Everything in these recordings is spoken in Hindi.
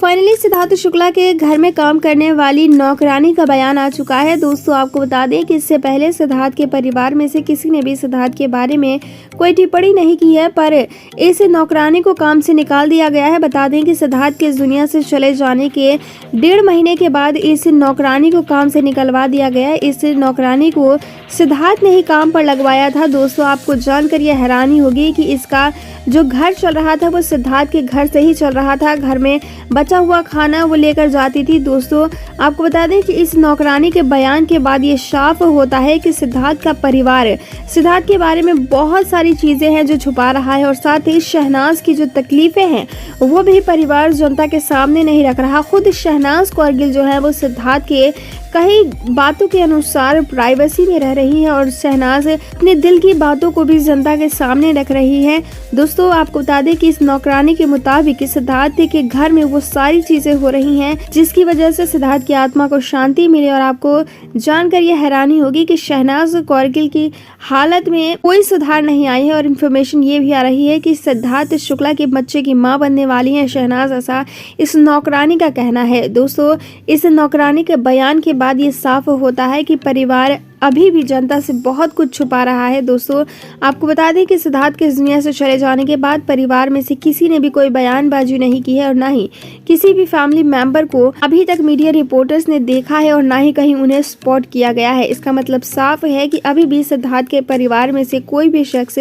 फाइनली सिद्धार्थ शुक्ला के घर में काम करने वाली नौकरानी का बयान आ चुका है। दोस्तों आपको बता दें कि इससे पहले सिद्धार्थ के परिवार में से किसी ने भी सिद्धार्थ के बारे में कोई टिप्पणी नहीं की है, पर इस नौकरानी को काम से निकाल दिया गया है। बता दें कि सिद्धार्थ के इस दुनिया से चले जाने के 1.5 महीने के बाद इस नौकरानी को काम से निकलवा दिया गया है। इस नौकरानी को सिद्धार्थ ने ही काम पर लगवाया था। दोस्तों आपको जानकर यह हैरानी होगी कि इसका जो घर चल रहा था वो सिद्धार्थ के घर से ही चल रहा था। घर में बचा हुआ खाना वो लेकर जाती थी। दोस्तों आपको बता दें कि इस नौकरानी के बयान के बाद ये साफ होता है कि सिद्धार्थ का परिवार सिद्धार्थ के बारे में बहुत सारी चीजें हैं जो छुपा रहा है, और साथ ही शहनाज की जो तकलीफें हैं वो भी परिवार जनता के सामने नहीं रख रहा। खुद शहनाज कौरगिल जो है वो सिद्धार्थ के कई बातों के अनुसार प्राइवेसी में रह रही है और शहनाज अपने दिल की बातों को भी जनता के सामने रख रही है। दोस्तों आपको बता दें कि इस नौकरानी के मुताबिक सिद्धार्थ के घर में वो सारी चीजें हो रही हैं जिसकी वजह से सिद्धार्थ की आत्मा को शांति मिले, और आपको जानकर यह हैरानी होगी कि शहनाज कौरगिल की हालत में कोई सुधार नहीं आई है। और इन्फॉर्मेशन ये भी आ रही है कि सिद्धार्थ शुक्ला के बच्चे की मां बनने वाली है शहनाज, ऐसा इस नौकरानी का कहना है। दोस्तों इस नौकरानी के बयान के बाद ये साफ होता है कि परिवार अभी भी जनता से बहुत कुछ छुपा रहा है। दोस्तों आपको बता दें कि सिद्धार्थ के इस दुनिया से चले जाने के बाद परिवार में से किसी ने भी कोई बयानबाजी नहीं की है, और ना ही किसी भी फैमिली मेंबर को अभी तक मीडिया रिपोर्टर्स ने देखा है, और ना ही कहीं उन्हें स्पॉट किया गया है। इसका मतलब साफ है कि अभी भी सिद्धार्थ के परिवार में से कोई भी शख्स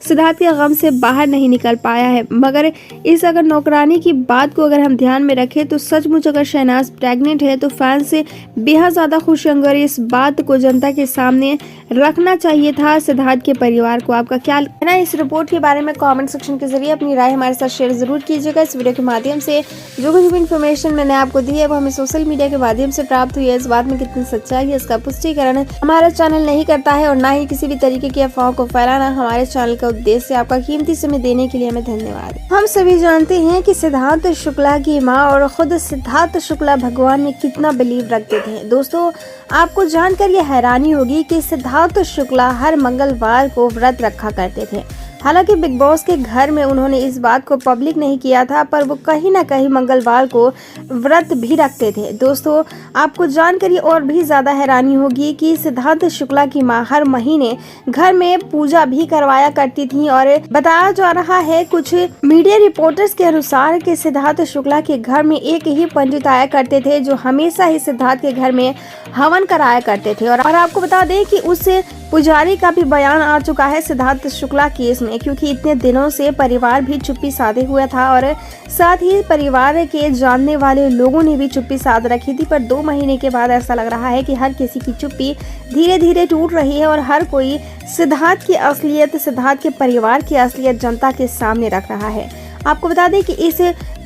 सिद्धार्थ के गम से बाहर नहीं निकल पाया है। मगर इस अगर नौकरानी की बात को अगर हम ध्यान में रखें तो सचमुच अगर शहनाज प्रेग्नेंट है तो फैंस से बेहद ज्यादा खुश होंगे, और इस बात को जनता के सामने रखना चाहिए था सिद्धार्थ के परिवार को। आपका क्या कहना है इस रिपोर्ट के बारे में कमेंट सेक्शन के जरिए अपनी राय हमारे साथ शेयर जरूर कीजिएगा। इस वीडियो के माध्यम से जो कुछ भी इन्फॉर्मेशन मैंने आपको दी है वो हमें सोशल मीडिया के माध्यम से प्राप्त हुई है। इस बात में कितनी सच्चाई है इसका पुष्टिकरण हमारा चैनल नहीं करता है, और ना ही किसी भी तरीके की अफवाहों को फैलाना हमारे चैनल का उद्देश्य। आपका कीमती समय देने के लिए हमें धन्यवाद। हम सभी जानते हैं कि सिद्धार्थ शुक्ला की माँ और खुद सिद्धार्थ शुक्ला भगवान में कितना बिलीव रखते थे। दोस्तों आपको जानकर यह हैरानी होगी कि सिद्धार्थ शुक्ला हर मंगलवार को व्रत रखा करते थे। हालांकि बिग बॉस के घर में उन्होंने इस बात को पब्लिक नहीं किया था, पर वो कहीं ना कहीं मंगलवार को व्रत भी रखते थे। दोस्तों आपको जानकर ये और भी ज्यादा हैरानी होगी कि सिद्धार्थ शुक्ला की मां हर महीने घर में पूजा भी करवाया करती थी, और बताया जा रहा है कुछ मीडिया रिपोर्टर्स के अनुसार कि सिद्धार्थ शुक्ला के घर में एक ही पंडित आया करते थे जो हमेशा ही सिद्धार्थ के घर में हवन कराया करते थे। और आपको बता दें कि उस पुजारी का भी बयान आ चुका है सिद्धार्थ शुक्ला केस में, क्योंकि इतने दिनों से परिवार भी चुप्पी साधे हुआ था, और साथ ही परिवार के जानने वाले लोगों ने भी चुप्पी साध रखी थी। पर 2 महीने के बाद ऐसा लग रहा है कि हर किसी की चुप्पी धीरे धीरे टूट रही है, और हर कोई सिद्धार्थ की असलियत, सिद्धार्थ के परिवार की असलियत जनता के सामने रख रहा है। आपको बता दें कि इस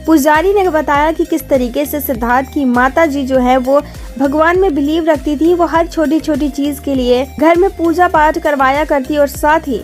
पुजारी ने बताया कि किस तरीके से सिद्धार्थ की माता जी जो है वो भगवान में बिलीव रखती थी। वो हर छोटी छोटी चीज के लिए घर में पूजा पाठ करवाया करती, और साथ ही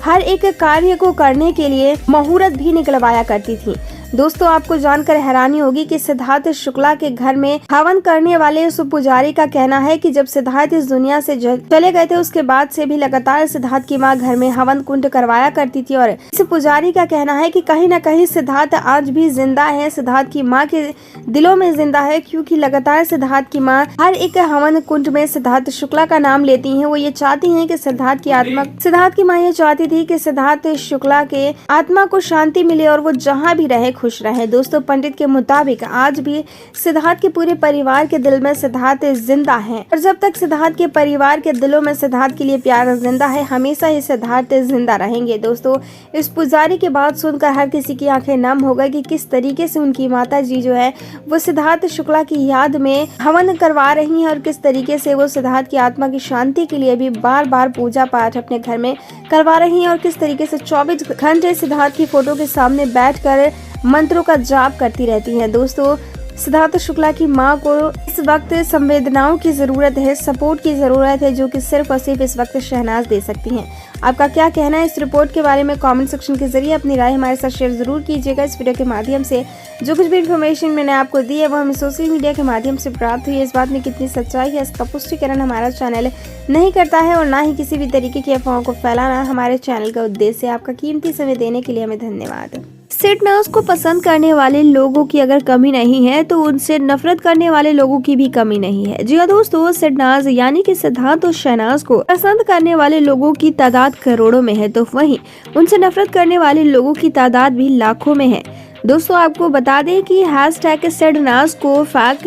हर एक कार्य को करने के लिए मुहूर्त भी निकलवाया करती थी। दोस्तों आपको जानकर हैरानी होगी कि सिद्धार्थ शुक्ला के घर में हवन करने वाले उस पुजारी का कहना है कि जब सिद्धार्थ इस दुनिया से चले गए थे उसके बाद से भी लगातार सिद्धार्थ की मां घर में हवन कुंड करवाया करती थी, और इस पुजारी का कहना है कि कहीं न कहीं सिद्धार्थ आज भी जिंदा है, सिद्धार्थ की मां के दिलों में जिंदा है, क्योंकि लगातार सिद्धार्थ की मां हर एक हवन कुंड में सिद्धार्थ शुक्ला का नाम लेती है। वो ये चाहती है कि सिद्धार्थ की मां ये चाहती थी कि सिद्धार्थ शुक्ला के आत्मा को शांति मिले और वो जहाँ भी रहे खुश रहे। दोस्तों पंडित के मुताबिक आज भी सिद्धार्थ के पूरे परिवार के दिल में सिद्धार्थ जिंदा है, और जब तक सिद्धार्थ के परिवार के दिलों में सिद्धार्थ के लिए प्यार जिंदा है हमेशा ही सिद्धार्थ जिंदा रहेंगे। दोस्तों इस पुजारी की बात सुनकर हर किसी की आंखें नम हो गई कि किस तरीके से उनकी माता जी जो है वो सिद्धार्थ शुक्ला की याद में हवन करवा रही है, और किस तरीके से वो सिद्धार्थ की आत्मा की शांति के लिए भी बार बार पूजा पाठ अपने घर में करवा रही है, और किस तरीके से 24 घंटे सिद्धार्थ की फोटो के सामने बैठकर मंत्रों का जाप करती रहती हैं। दोस्तों सिद्धार्थ शुक्ला की मां को इस वक्त संवेदनाओं की जरूरत है, सपोर्ट की जरूरत है, जो कि सिर्फ और सिर्फ इस वक्त शहनाज दे सकती हैं। आपका क्या कहना है इस रिपोर्ट के बारे में कमेंट सेक्शन के जरिए अपनी राय हमारे साथ शेयर जरूर कीजिएगा। इस वीडियो के माध्यम से जो कुछ भी इन्फॉर्मेशन मैंने आपको दी है वो हमें सोशल मीडिया के माध्यम से प्राप्त हुई है। इस बात में कितनी सच्चाई है इसका पुष्टिकरण हमारा चैनल नहीं करता है, और ना ही किसी भी तरीके की अफवाहों को फैलाना हमारे चैनल का उद्देश्य है। आपका कीमती समय देने के लिए हमें धन्यवाद। सिडनाज को पसंद करने वाले लोगों की अगर कमी नहीं है तो उनसे नफरत करने वाले लोगों की भी कमी नहीं है। जी हाँ दोस्तों, सिडनाज यानी कि सिद्धांत और शहनाज को पसंद करने वाले लोगों की तादाद करोड़ों में है, तो वहीं उनसे नफरत करने वाले लोगों की तादाद भी लाखों में है। दोस्तों आपको बता दें कि हैशटैग सिडनाज को फेक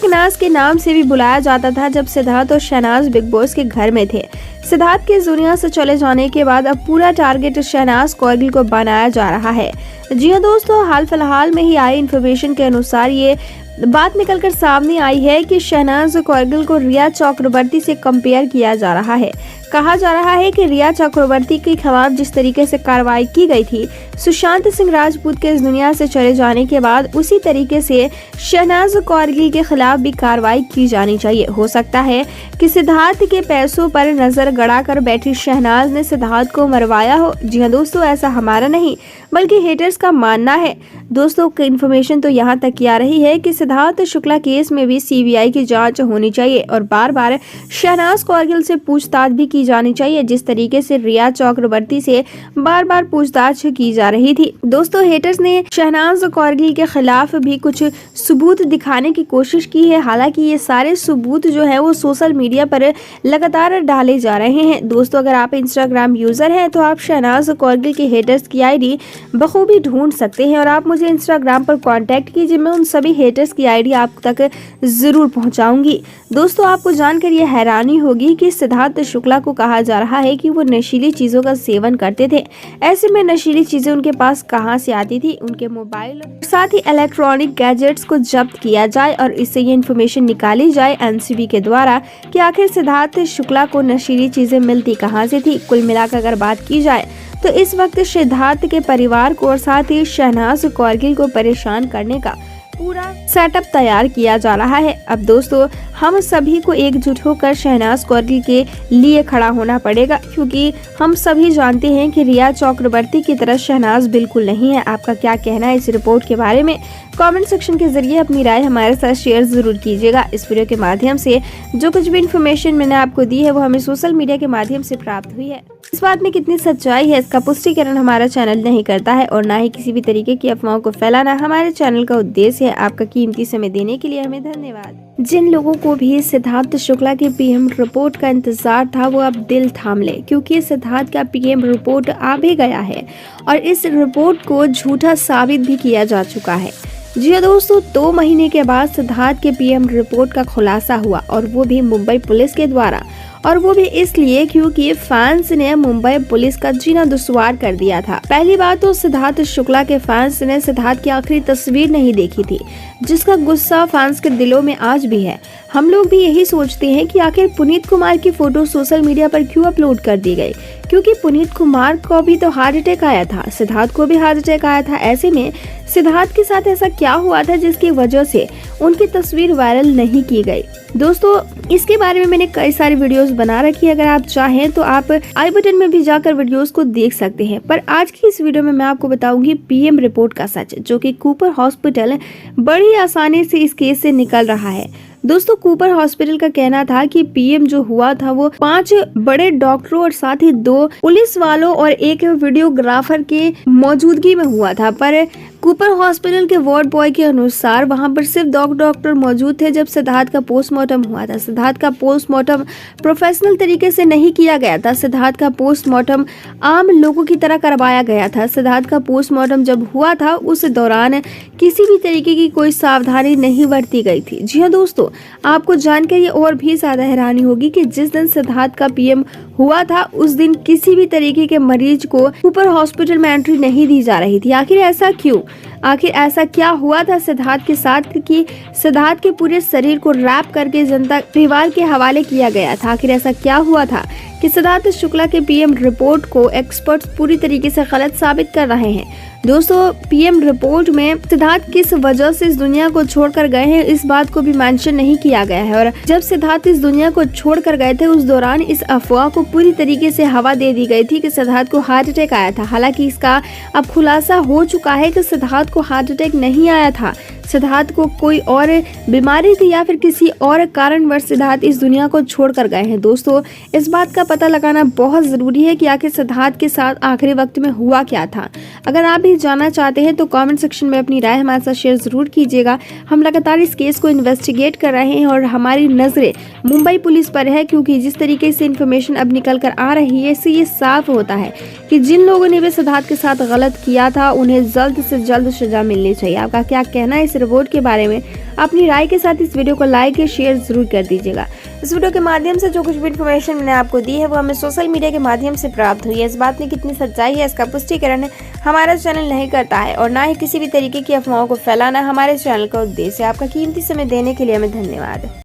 नाज के नाम से भी बुलाया जाता था जब सिद्धार्थ और शहनाज बिग बॉस के घर में थे। सिद्धार्थ के इस दुनिया से चले जाने के बाद अब पूरा टारगेट शहनाज कौरगिल को बनाया जा रहा है। जी हाँ दोस्तों, हाल फिलहाल में ही आई इन्फॉर्मेशन के अनुसार ये बात निकलकर सामने आई है कि शहनाज कौरगिल को रिया चक्रवर्ती से कंपेयर किया जा रहा है। कहा जा रहा है कि रिया चक्रवर्ती के खिलाफ जिस तरीके से कार्रवाई की गई थी सुशांत सिंह राजपूत के इस दुनिया से चले जाने के बाद, उसी तरीके से शहनाज कौरगिल के खिलाफ भी कार्रवाई की जानी चाहिए। हो सकता है कि सिद्धार्थ के पैसों पर नजर गड़ाकर बैठी शहनाज ने सिद्धार्थ को मरवाया हो। जी हाँ दोस्तों, ऐसा हमारा नहीं बल्कि हेटर्स का मानना है। दोस्तों इन्फॉर्मेशन तो यहाँ तक आ रही है कि सिद्धार्थ शुक्ला केस में भी सीबीआई की जांच होनी चाहिए और बार बार शहनाज कौरगिल से पूछताछ भी की जानी चाहिए, जिस तरीके से रिया चक्रवर्ती से बार बार पूछताछ की जा रही थी। दोस्तों हेटर्स ने शहनाज कौरगिल के खिलाफ भी कुछ सबूत दिखाने की कोशिश की है। हालांकि ये सारे सबूत जो है वो सोशल मीडिया पर लगातार डाले जा रहे हैं। दोस्तों अगर आप इंस्टाग्राम यूजर हैं तो आप शहनाज कौरगिल के हेटर्स की आईडी बखूबी ढूंढ सकते हैं और आप मुझे इंस्टाग्राम पर कांटेक्ट कीजिए, मैं उन सभी हेटर्स की आईडी आप तक जरूर पहुंचाऊंगी। दोस्तों आपको जानकर ये हैरानी होगी कि सिद्धार्थ शुक्ला को कहा जा रहा है कि वो नशीली चीजों का सेवन करते थे। ऐसे में नशीली चीजें उनके पास कहां से आती थी? उनके मोबाइल साथ ही इलेक्ट्रॉनिक गैजेट्स को जब्त किया जाए और इससे ये इन्फॉर्मेशन निकाली जाए एनसीबी के द्वारा कि आखिर सिद्धार्थ शुक्ला को नशीली चीजें मिलती कहां से थी। कुल मिलाकर अगर बात की जाए तो इस वक्त सिद्धार्थ के परिवार को और साथ ही शहनाज कौरगिल को परेशान करने का पूरा सेटअप तैयार किया जा रहा है। अब दोस्तों हम सभी को एकजुट होकर शहनाज कौरगिल के लिए खड़ा होना पड़ेगा, क्योंकि हम सभी जानते हैं कि रिया चक्रवर्ती की तरह शहनाज बिल्कुल नहीं है। आपका क्या कहना है इस रिपोर्ट के बारे में? कमेंट सेक्शन के जरिए अपनी राय हमारे साथ शेयर जरूर कीजिएगा। इस वीडियो के माध्यम से जो कुछ भी इन्फॉर्मेशन मैंने आपको दी है वो हमें सोशल मीडिया के माध्यम से प्राप्त हुई है। इस बात में कितनी सच्चाई है इसका पुष्टिकरण हमारा चैनल नहीं करता है और ना ही किसी भी तरीके की अफवाहों को फैलाना हमारे चैनल का उद्देश्य है। आपका कीमती समय देने के लिए हमें धन्यवाद। जिन लोगों को भी सिद्धार्थ शुक्ला की पीएम रिपोर्ट का इंतजार था वो अब दिल थाम ले, क्योंकि सिद्धार्थ का पीएम रिपोर्ट आ भी गया है और इस रिपोर्ट को झूठा साबित भी किया जा चुका है। जी हाँ दोस्तों, 2 महीने के बाद सिद्धार्थ के पीएम रिपोर्ट का खुलासा हुआ और वो भी मुंबई पुलिस के द्वारा, और वो भी इसलिए क्योंकि फैंस ने मुंबई पुलिस का जीना दुश्वार कर दिया था। पहली बात तो सिद्धार्थ शुक्ला के फैंस ने सिद्धार्थ की आखिरी तस्वीर नहीं देखी थी, जिसका गुस्सा फैंस के दिलों में आज भी है। हम लोग भी यही सोचते हैं कि आखिर पुनीत कुमार की फोटो सोशल मीडिया पर क्यों अपलोड कर दी गई, क्योंकि पुनीत कुमार को भी तो हार्ट अटैक आया था, सिद्धार्थ को भी हार्ट अटैक आया था। ऐसे में सिद्धार्थ के साथ ऐसा क्या हुआ था जिसकी वजह से उनकी तस्वीर वायरल नहीं की गई? दोस्तों इसके बारे में मैंने कई सारी वीडियोस बना रखी है, अगर आप चाहें तो आप आई बटन में भी जाकर वीडियोस को देख सकते हैं। पर आज की इस वीडियो में मैं आपको बताऊंगी पीएम रिपोर्ट का सच, जो कि कूपर हॉस्पिटल बड़ी आसानी से इस केस से निकल रहा है। दोस्तों कूपर हॉस्पिटल का कहना था कि पीएम जो हुआ था वो 5 बड़े डॉक्टरों और साथ ही 2 पुलिस वालों और एक वीडियोग्राफर के मौजूदगी में हुआ था, पर कूपर हॉस्पिटल के वार्ड बॉय के अनुसार वहां पर सिर्फ 2 डॉक्टर मौजूद थे जब सिद्धार्थ का पोस्टमार्टम हुआ था। सिद्धार्थ का पोस्टमार्टम प्रोफेशनल तरीके से नहीं किया गया था, सिद्धार्थ का पोस्टमार्टम आम लोगों की तरह करवाया गया था। सिद्धार्थ का पोस्टमार्टम जब हुआ था उस दौरान किसी भी तरीके की कोई सावधानी नहीं बरती गई थी। जी हाँ दोस्तों, आपको जानकर ये और भी ज्यादा हैरानी होगी कि जिस दिन सिद्धार्थ का पीएम हुआ था उस दिन किसी भी तरीके के मरीज को कूपर हॉस्पिटल में एंट्री नहीं दी जा रही थी। आखिर ऐसा क्यों? आखिर ऐसा क्या हुआ था सिद्धार्थ के साथ कि सिद्धार्थ के पूरे शरीर को रैप करके जनता परिवार के हवाले किया गया था? आखिर ऐसा क्या हुआ था कि सिद्धार्थ शुक्ला के पीएम रिपोर्ट को एक्सपर्ट्स पूरी तरीके से गलत साबित कर रहे हैं? दोस्तों पीएम रिपोर्ट में सिद्धार्थ किस वजह से इस दुनिया को छोड़कर गए हैं इस बात को भी मेंशन नहीं किया गया है, और जब सिद्धार्थ इस दुनिया को छोड़कर गए थे उस दौरान इस अफवाह को पूरी तरीके से हवा दे दी गई थी कि सिद्धार्थ को हार्ट अटैक आया था। हालांकि इसका अब खुलासा हो चुका है कि सिद्धार्थ को हार्ट अटैक नहीं आया था, सिद्धार्थ को कोई और बीमारी थी या फिर किसी और कारणवश सिद्धार्थ इस दुनिया को छोड़कर गए हैं। दोस्तों इस बात का पता लगाना बहुत ज़रूरी है कि आखिर सिद्धार्थ के साथ आखिरी वक्त में हुआ क्या था। अगर आप भी जानना चाहते हैं तो कमेंट सेक्शन में अपनी राय हमारे साथ शेयर ज़रूर कीजिएगा। हम लगातार इस केस को इन्वेस्टिगेट कर रहे हैं और हमारी नज़रें मुंबई पुलिस पर है, क्योंकि जिस तरीके से इन्फॉर्मेशन अब निकल कर आ रही है इससे ये साफ होता है कि जिन लोगों ने भी सिद्धार्थ के साथ गलत किया था उन्हें जल्द से जल्द सजा मिलनी चाहिए। आपका क्या कहना है इस रिपोर्ट के बारे में? अपनी राय के साथ इस वीडियो को लाइक या शेयर जरूर कर दीजिएगा। इस वीडियो के माध्यम से जो कुछ भी इन्फॉर्मेशन मैंने आपको दी है वो हमें सोशल मीडिया के माध्यम से प्राप्त हुई है। इस बात में कितनी सच्चाई है इसका पुष्टिकरण हमारा चैनल नहीं करता है और ना ही किसी भी तरीके की अफवाहों को फैलाना हमारे चैनल का उद्देश्य है। आपका कीमती समय देने के लिए हमें धन्यवाद।